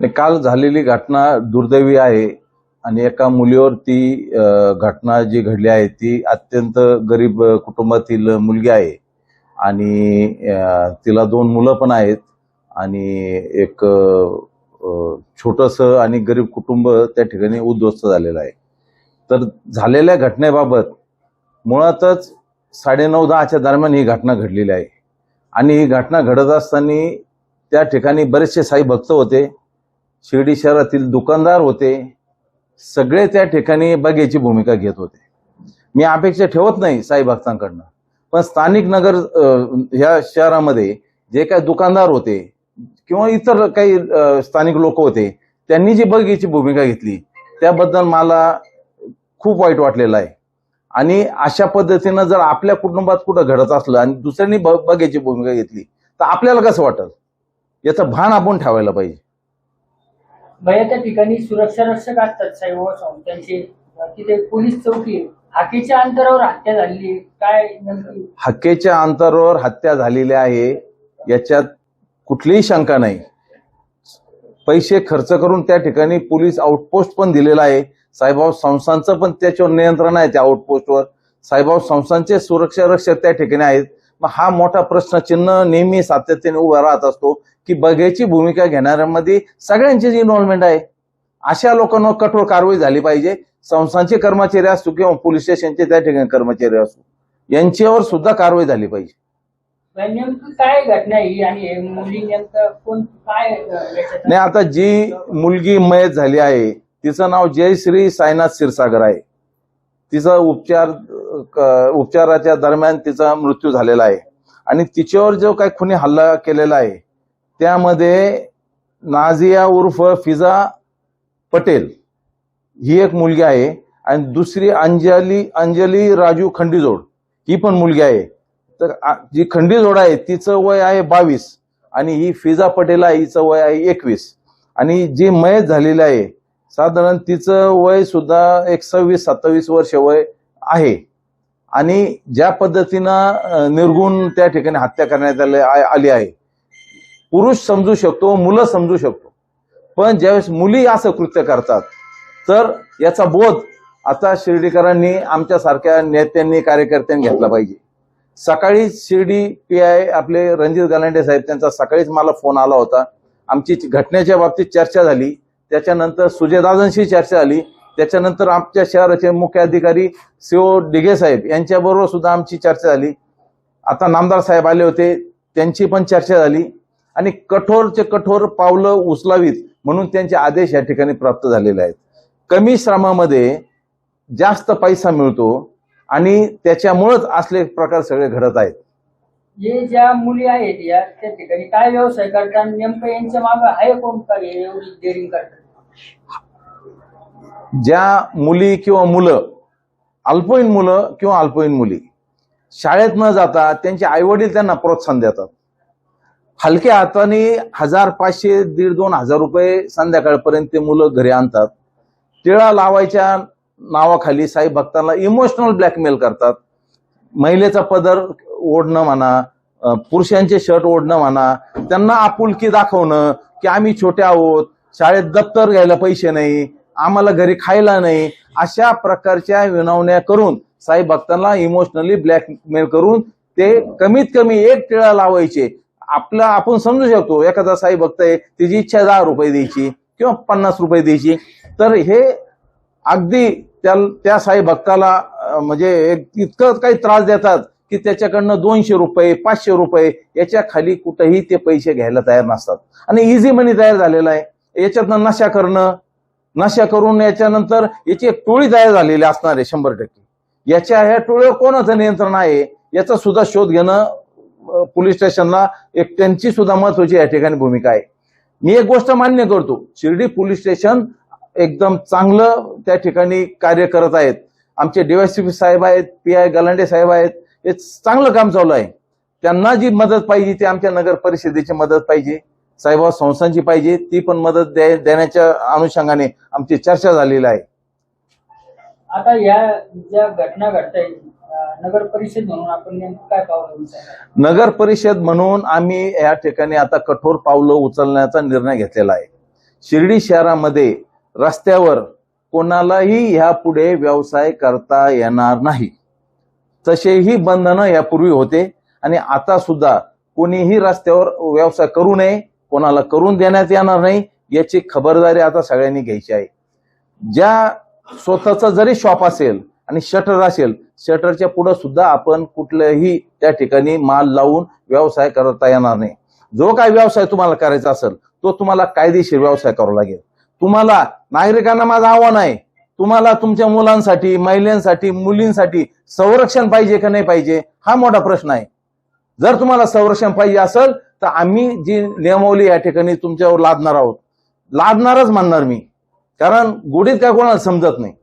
काल झालेली घटना दुर्दैवी आहे आणि एका मुलीवर ती घटना जी घडली आहे ती अत्यंत गरीब कुटुंबातील मुलगी आहे आणि तिला 2 मुलं पण आहेत आणि एक छोटंसं आणि गरीब कुटुंब त्या ठिकाणी उद्ध्वस्त झालेलं आहे। तर झालेल्या घटनेबाबत मुळातच 9:30-10च्या दरम्यान ही घटना घडलेली आहे आणि ही घटना घडत असताना त्या ठिकाणी बरेचसे साई भक्त होते, शिर्डी शहरातील दुकानदार होते, सगळे त्या ठिकाणी बघ्याची भूमिका घेत होते। मी अपेक्षा ठेवत नाही साई भक्तांकडनं, पण स्थानिक नगर ह्या शहरामध्ये जे काही दुकानदार होते किंवा इतर काही स्थानिक लोक होते त्यांनी जी बघ्याची भूमिका घेतली त्याबद्दल मला खूप वाईट वाटलेलं आहे। आणि अशा पद्धतीनं जर आपल्या कुटुंबात कुठं घडत असलं आणि दुसऱ्यांनी बघ्याची भूमिका घेतली तर आपल्याला कसं वाटेल, याचं भान आपण ठेवायला पाहिजे। भैया त्या ठिकाणी सुरक्षा रक्षक असतात साईबाबा त्यांचे, तिथे पोलीस चौकी, हाकेच्या अंतरावर हत्या झाली, काय नेमकी? हाकेच्या अंतरावर हत्या झालेली आहे याच्यात कुठलीही शंका नाही। पैसे खर्च करून त्या ठिकाणी पोलीस आउटपोस्ट पण दिलेला आहे, साईबाबा संस्थांचं पण त्याच्यावर नियंत्रण आहे। त्या आउटपोस्टवर साईबाबा संस्थांचे सुरक्षा रक्षक त्या ठिकाणी आहेत। मग हा मोठा प्रश्नचिन्ह नेहमी सातत्याने उभा राहत असतो की बघ्याची भूमिका घेणाऱ्यांमध्ये सगळ्यांचीच इन्व्हॉल्वमेंट आहे। अशा लोकांवर कठोर कारवाई झाली पाहिजे। संस्थांचे कर्मचारी असो किंवा पोलीस स्टेशनचे त्या ठिकाणी कर्मचारी असो, यांच्यावर सुद्धा कारवाई झाली पाहिजे। नेमकी काय घटना ही आणि मुली नेमकं कोण काय? नाही, आता जी मुलगी मयत झाली आहे तिचं नाव जयश्री साईनाथ क्षीरसागर आहे। तिचा उपचाराच्या दरम्यान तिचा मृत्यू झालेला आहे आणि तिच्यावर जो काही खुनी हल्ला केलेला आहे त्यामध्ये नाझिया उर्फ फिजा पटेल ही एक मुलगी आहे आणि दुसरी अंजली राजू खंडीजोड ही पण मुलगी आहे। तर जी खंडीजोड आहे तिचं वय आहे 22 आणि ही फिजा पटेल आहे हिचं वय आहे 21 आणि जी मयत झालेली आहे साधारण तिचं वय सुद्धा एक 26-27 वर्ष वय आहे। आणि ज्या पद्धतीनं निर्गुण त्या ठिकाणी हत्या करण्यात आली आहे, पुरुष समजू शकतो, मुलं समजू शकतो, पण ज्यावेळेस मुली असं कृत्य करतात तर याचा बोध आता शिर्डीकरांनी, आमच्यासारख्या नेत्यांनी, कार्यकर्त्यांनी घेतला पाहिजे। सकाळी शिर्डी PI आपले रणजित गलांडे साहेब, त्यांचा सकाळीच मला फोन आला होता। आमची घटनेच्या बाबतीत चर्चा झाली, त्याच्यानंतर सुजयदादांशी चर्चा झाली, त्याच्यानंतर आमच्या शहराचे मुख्य अधिकारी CO डिगे साहेब यांच्याबरोबर सुद्धा आमची चर्चा झाली। आता नामदार साहेब आले होते, त्यांची पण चर्चा झाली आणि कठोरचे कठोर पावलं उचलावीत म्हणून त्यांचे आदेश या ठिकाणी प्राप्त झालेले आहेत। कमी श्रमामध्ये जास्त पैसा मिळतो आणि त्याच्यामुळेच असले प्रकार सगळे घडत आहेत। हे ज्या मुली आहेत या त्या ठिकाणी काय व्यवसाय करतात, नेमकं यांच्या मागे आहे कोण का एवढी डेअरिंग करतात? ज्या मुली किंवा मुलं, अल्पवयीन मुलं किंवा अल्पवयीन मुली शाळेत न जाता त्यांचे आईवडील त्यांना प्रोत्साहन देतात, हलक्या हाताने 1500, 1500-2000 रुपये संध्याकाळपर्यंत ते मुलं घरी आणतात। टिळा लावायच्या नावाखाली साई भक्तांना इमोशनल ब्लॅकमेल करतात। महिलेचा पदर ओढणं म्हणा, पुरुषांचे शर्ट ओढणं म्हणा, त्यांना आपुलकी दाखवणं की आम्ही छोटे आहोत, शाळेत दप्तर घ्यायला पैसे नाही, आम्हाला घरी खायला नाही, अशा प्रकारच्या विनवण्या करून साई भक्तांना इमोशनली ब्लॅकमेल करून ते कमीत कमी एक टिळा लावायचे। आपण समजू शकतो, एखादा साई भक्त आहे, तिची इच्छा 10 रुपये द्यायची किंवा 50 रुपये द्यायची, तर हे अगदी त्या साई भक्ताला म्हणजे इतकं काही त्रास देतात की त्याच्याकडनं 200 रुपये, 500 रुपये याच्या खाली कुठेही ते पैसे घ्यायला तयार नसतात आणि इझी मनी तयार झालेला आहे। याच्यातनं नशा करणं, नशा करून याच्यानंतर याची एक टोळी तयार झालेली असणार आहे 100%। याच्या ह्या टोळीवर कोणाचं नियंत्रण आहे याचा सुद्धा शोध घेणं पोलीस स्टेशनला एक त्यांची सुद्धा महत्वाची या ठिकाणी भूमिका आहे। मी एक गोष्ट मान्य करतो, शिर्डी पोलीस स्टेशन एकदम चांगलं त्या ठिकाणी कार्य करत आहेत। आमचे DYSP साहेब आहेत, PI गलांडे साहेब आहेत, हे चांगलं काम चालू आहे। त्यांना जी मदत पाहिजे ती आमच्या नगर परिषदेची मदत पाहिजे, साईबाबा संस्थांची पाहिजे, ती पण मदत देण्याच्या अनुषंगाने आमची चर्चा झालेली आहे। आता या ज्या घटना घडतायत, नगर परिषद म्हणून आपण नेमकं काय पावलं उचलणार? नगर परिषद म्हणून आम्ही या ठिकाणी आता कठोर पावलं उचलण्याचा निर्णय घेतलेला आहे। शिर्डी शहरामध्ये रस्त्यावर कोणालाही ह्यापुढे व्यवसाय करता येणार नाही. तसेही बंधनं यापूर्वी होते आणि आता सुद्धा कोणीही रस्त्यावर व्यवसाय करू नये, कोणाला करून देण्यात येणार नाही, याची खबरदारी आता सगळ्यांनी घ्यायची आहे. ज्या स्वतःचं जरी शॉप असेल आणि शटर असेल, शटरच्या पुढे सुद्धा आपण कुठल्याही त्या ठिकाणी माल लावून व्यवसाय करता येणार नाही. जो काही व्यवसाय तुम्हाला करायचा असेल तो तुम्हाला कायदेशीर व्यवसाय करावा लागेल. तुम्हाला नागरिकांना माझं आव्हान आहे, तुम्हाला तुमच्या मुलांसाठी, महिलांसाठी, मुलींसाठी संरक्षण पाहिजे का नाही पाहिजे हा मोठा प्रश्न आहे. जर तुम्हाला संरक्षण पाहिजे असेल तर आम्ही जी नियमावली या ठिकाणी तुमच्यावर लादणार आहोत, लादणारच म्हणणार मी, कारण गुढीत काय कोणाला समजत नाही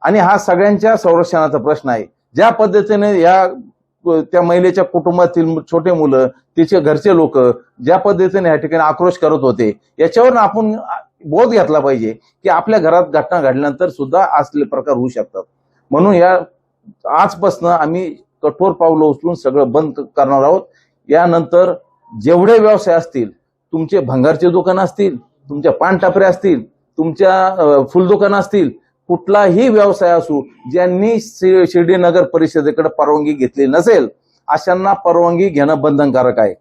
आणि हा सगळ्यांच्या संरक्षणाचा प्रश्न आहे. ज्या पद्धतीने त्या महिलेच्या कुटुंबातील छोटे मुलं, तिचे घरचे लोक ज्या पद्धतीने या ठिकाणी आक्रोश करत होते, याच्यावर आपण बोध घेतला पाहिजे की आपल्या घरात घटना घडल्यानंतर सुद्धा असले प्रकार होऊ शकतात. म्हणून या आजपासून आम्ही कठोर पावलं उचलून सगळं बंद करणार आहोत. यानंतर जेवढे व्यवसाय असतील, तुमचे भंगारचे दुकान असतील, तुमच्या पानटापऱ्या असतील, तुमच्या फुलदुकानं असतील, कुठलाही व्यवसाय असू, ज्यांनी शिर्डी नगर परिषदेकडे परवानगी घेतली नसेल अशांना परवानगी घेणं बंधनकारक आहे.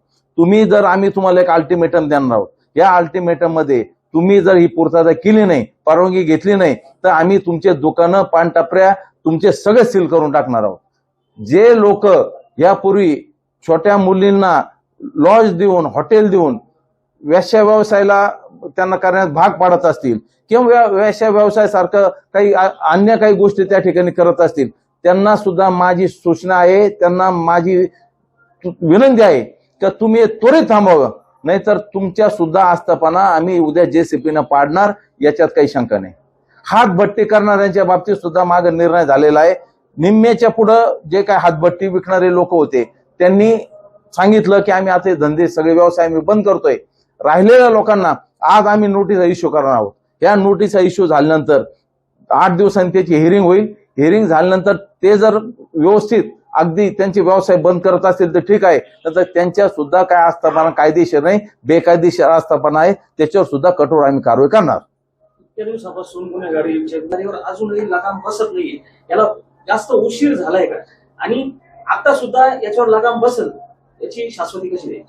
आम्ही तुम्हाला एक अल्टिमेटम देणार आहोत. या अल्टिमेटम मध्ये तुम्ही जर ही पूर्तता केली नाही, परवानगी घेतली नाही, तर आम्ही तुमचे दुकानं, पानटपऱ्या तुमचे सगळे सील करून टाकणार आहोत. जे लोक यापूर्वी छोट्या मुलींना लॉज देऊन, हॉटेल देऊन वेश्या व्यवसायाला त्यांना करण्यास भाग पाडत असतील किंवा वेश्या व्यवसाय सारखं काही अन्य काही गोष्टी त्या ठिकाणी करत असतील, त्यांना सुद्धा माझी सूचना आहे, त्यांना माझी विनंती आहे की तुम्ही त्वरित थांबावं, नाहीतर तुमच्या सुद्धा आस्थापना आम्ही उद्या JCPनं पाडणार, याच्यात काही शंका नाही. हातभट्टी करणाऱ्यांच्या बाबतीत सुद्धा मागे निर्णय झालेला आहे. निम्म्याच्या पुढं जे काय हातभट्टी विकणारे लोक होते त्यांनी सांगितलं की आम्ही आता धंदे सगळे व्यवसाय आम्ही बंद करतोय. राहिलेल्या लोकांना आज आम्ही नोटीस इश्यू करणार आहोत. या नोटीसचा इश्यू झाल्यानंतर 8 दिवसांनी त्याची हिअरिंग होईल. हिअरिंग झाल्यानंतर ते जर व्यवस्थित अगदी त्यांचे व्यवसाय बंद करत असतील तर ठीक आहे, तर त्यांच्या सुद्धा काय आस्थापना कायदेशीर नाही, बेकायदेशीर आस्थापना आहे, त्याच्यावर सुद्धा कठोर आम्ही कारवाई करणार. इतक्या दिवसापासून गुन्हेगारीवर अजूनही लगाम बसत नाहीये. याला जास्त उशीर झालाय का? आणि आता सुद्धा याच्यावर लगाम बसेल याची शाश्वती कशी आहे?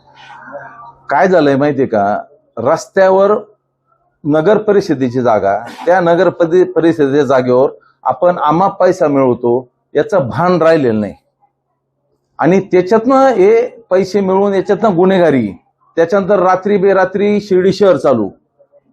काय झालंय माहितीये का, रस्त्यावर नगर परिषदेची जागा, त्या नगर परिषदेच्या जागेवर आपण आम्हा पैसा मिळवतो याचं भान राहिलेलं नाही आणि त्याच्यातनं हे पैसे मिळवून याच्यातनं गुन्हेगारी, त्याच्यानंतर रात्री बेरात्री शिर्डी शहर चालू.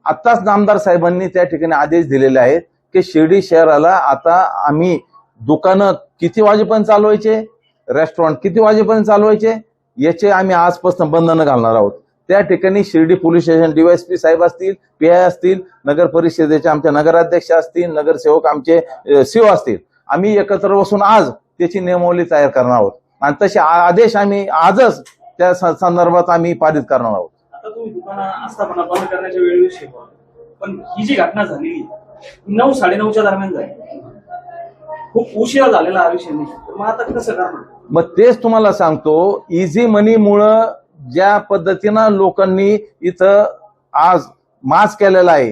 आत्ताच नामदार साहेबांनी त्या ठिकाणी आदेश दिलेले आहेत की शिर्डी शहराला आता आम्ही दुकानं किती वाजेपर्यंत चालवायचे, रेस्टॉरंट किती वाजेपर्यंत चालवायचे, याचे आम्ही आजपासून बंधनं घालणार आहोत. त्या ठिकाणी शिर्डी पोलीस स्टेशन DYSP साहेब असतील, PI असतील, नगर परिषदेचे आमच्या नगराध्यक्ष असतील, नगरसेवक आमचे CO असतील, आम्ही एकत्र बसून आज त्याची नियमावली तयार करणार आहोत आणि तसे आदेश आम्ही आजच त्या संदर्भात आम्ही पारित करणार आहोत. आता तुम्ही दुकानं आस्थापना बंद करण्याच्या वेळेविषयी बोला, पण ही जी घटना झाली 9-9:30च्या दरम्यान झाली, खूप उशिरा झालेला हा विषय नाही, मग आता कसं करणार? मग तेच तुम्हाला सांगतो, इझी मनीमुळं ज्या पद्धतीनं लोकांनी इथं आज मास केलेला आहे,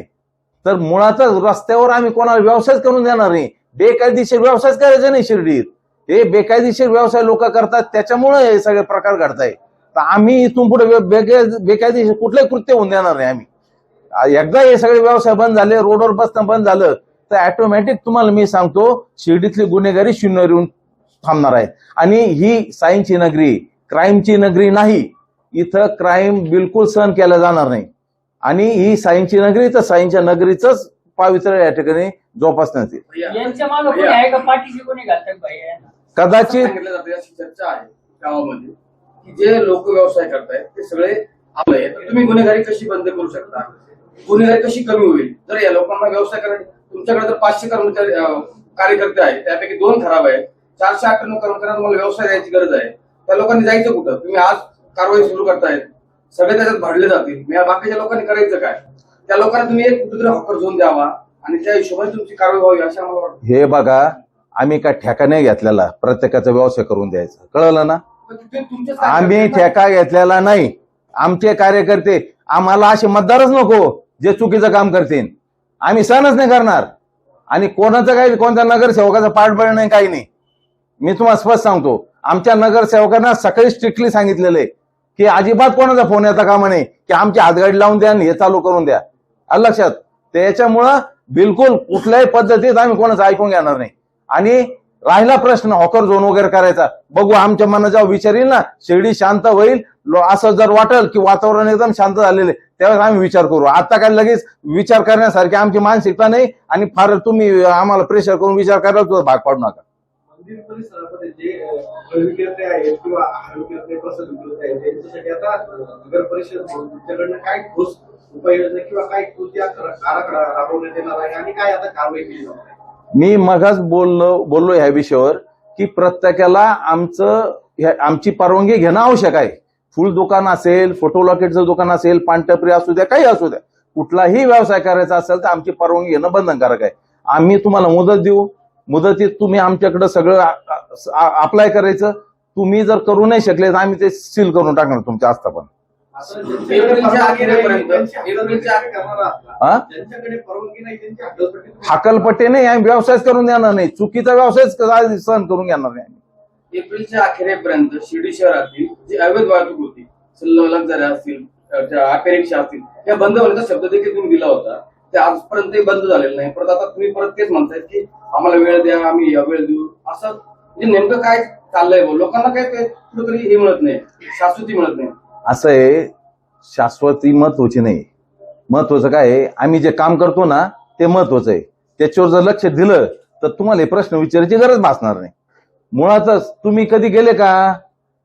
तर मुळातच रस्त्यावर आम्ही कोणाला व्यवसाय करून देणार नाही. बेकायदेशीर व्यवसाय करायचा नाही शिर्डीत. हे बेकायदेशीर व्यवसाय लोक करतात, त्याच्यामुळे हे सगळे प्रकार घडताय. तर आम्ही इथून पुढे बेकायदेशीर कुठलंही कृत्य होऊन देणार नाही. आम्ही एकदा हे सगळे व्यवसाय बंद झाले, रोडवर बसणं बंद झालं, तर ऑटोमॅटिक तुम्हाला मी सांगतो शिर्डीतली गुन्हेगारी शून्यावर येऊन थांबणार आहे. आणि ही सायन्सची नगरी, क्राईमची नगरी नाही. इथं क्राईम बिलकुल सहन केला जाणार नाही आणि ही सायन्सची नगरी, तर सायन्सच्या नगरीच पावित्र्य या ठिकाणी जोपासण्यात येईल. यांच्या मागे कोणी आहे का पाठीशी कोणी घालतात बाई? कदाचित अशी चर्चा आहे गावामध्ये की जे लोक व्यवसाय करतायत ते सगळे आपले आहेत. तुम्ही गुन्हेगारी कशी बंद करू शकता, गुन्हेगारी कशी कमी होईल? जर या लोकांना व्यवसाय करायला, तुमच्याकडे तर 500 कर्मचारी कार्यकर्ते आहेत, त्यापैकी 2 खराब आहेत, 498 कर्मचाऱ्यांना तुम्हाला व्यवसाय द्यायची गरज आहे. त्या लोकांनी जायचं कुठं? तुम्ही आज कारवाई सुरू करतायत, सगळे त्याच्यात भाडले जातील. या बाकीच्या लोकांनी करायचं काय? त्या लोकांना तुम्ही एक कुठेतरी हॉकर झोन द्यावा आणि त्या हिशोबाने तुमची कारवाई व्हावी असं मला वाटतं. हे बघा, आम्ही काय ठेका नाही घेतलेला प्रत्येकाचा व्यवसाय करून द्यायचा, कळलं ना? आम्ही ठेका घेतलेला नाही. आमचे कार्यकर्ते, आम्हाला असे मतदारच नको जे चुकीचं काम करतील आम्ही सहनच नाही करणार. आणि कोणाचं काही कोणत्या नगरसेवकाचं पाठबळ नाही, काही नाही. मी तुम्हाला स्पष्ट सांगतो, आमच्या नगरसेवकांना सकाळी स्ट्रिक्टली सांगितलेलं आहे की अजिबात कोणाचा फोन येता कामा नये की आमची हातगाडी लावून द्या आणि हे चालू करून द्या. आलं लक्षात? त्याच्यामुळं बिलकुल कुठल्याही पद्धतीत आम्ही कोणाचं ऐकून घेणार नाही. आणि राहिला प्रश्न हॉकर झोन वगैरे करायचा, बघू आमच्या मनात जेव्हा विचार येईल ना, शिर्डी शांत होईल, असं जर वाटेल की वातावरण एकदम शांत झालेलं आहे, त्यावेळेस आम्ही विचार करू. आता काय लगेच विचार करण्यासारखी आमची मानसिकता नाही आणि फार तुम्ही आम्हाला प्रेशर करून विचार करायला तुझा भाग पाडू नका. मंदिर परिसरामध्ये जे फळ विक्रेते आहेत किंवा आहार विक्रेते, प्रसाद विक्रेते आहेत, त्यांच्यासाठी आता नगर परिषद म्हणून तुमच्याकडनं काय ठोस उपाययोजना किंवा काय कृती आराखडा राबवण्यात येणार आहे आणि काय आता कारवाई केली जाणार आहे? मी मगाच बोललो ह्या विषयावर की प्रत्येकाला आमची परवानगी घेणं आवश्यक आहे. फुल दुकान असेल, फोटो लॉकेटचं दुकान असेल, पानटपरी असू द्या, काही असू द्या, कुठलाही व्यवसाय करायचा असेल तर आमची परवानगी घेणं बंधनकारक आहे. आम्ही तुम्हाला मुदत देऊ, मुदतीत तुम्ही आमच्याकडे सगळं अप्लाय करायचं. तुम्ही जर करू नाही शकले तर आम्ही ते सील करून टाकणार तुमच्या आस्थापन. एप्रिलच्या अखेरीपर्यंत ज्यांच्याकडे परवानगी नाही त्यांची हद्दपट्टी हाकलपट्टी नाही, आम्ही व्यवसायच करून देणार नाही, चुकीचा व्यवसायच सहन करून घेणार नाही. एप्रिलच्या अखेरीपर्यंत शिर्डी शहरातील जी अवैध वाहतूक होती, लक्झरी असतील, ऑटो रिक्षा असतील, त्या बंद होण्याचा शब्द देखील तुम्ही दिला होता. ते आजपर्यंत बंद झालेलं नाही. परत आता तुम्ही परत तेच म्हणतायत की आम्हाला वेळ द्या, आम्ही वेळ देऊ. असं म्हणजे नेमकं काय चाललंय? लोकांना काय ते कुठेतरी हे मिळत नाही, शाश्वती मिळत नाही. असं आहे, शाश्वती महत्वाची नाही. महत्वाचं काय आहे, आम्ही जे काम करतो ना ते महत्वाचं आहे. त्याच्यावर जर लक्ष दिलं तर तुम्हाला हे प्रश्न विचारायची गरज भासणार नाही. मुळातच तुम्ही कधी गेले का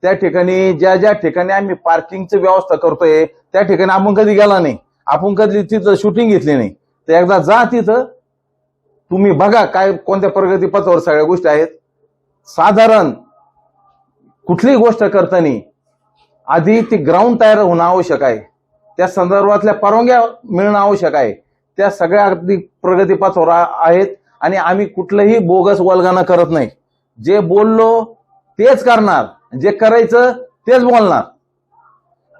त्या ठिकाणी, ज्या ठिकाणी आम्ही पार्किंगची व्यवस्था करतोय त्या ठिकाणी आपण कधी गेला नाही, आपण कधी तिथं शूटिंग घेतली नाही. तर एकदा जा तिथं, तुम्ही बघा काय कोणत्या प्रगतीपथावर सगळ्या गोष्टी आहेत. साधारण कुठलीही गोष्ट करताना आधी ती ग्राउंड तयार होणं आवश्यक आहे, त्या संदर्भातल्या परवानग्या मिळणं आवश्यक आहे. त्या सगळ्या अगदी प्रगतीपथावर आहेत आणि आम्ही कुठलंही बोगस वल्गना करत नाही. जे बोललो तेच करणार, जे करायचं तेच बोलणार.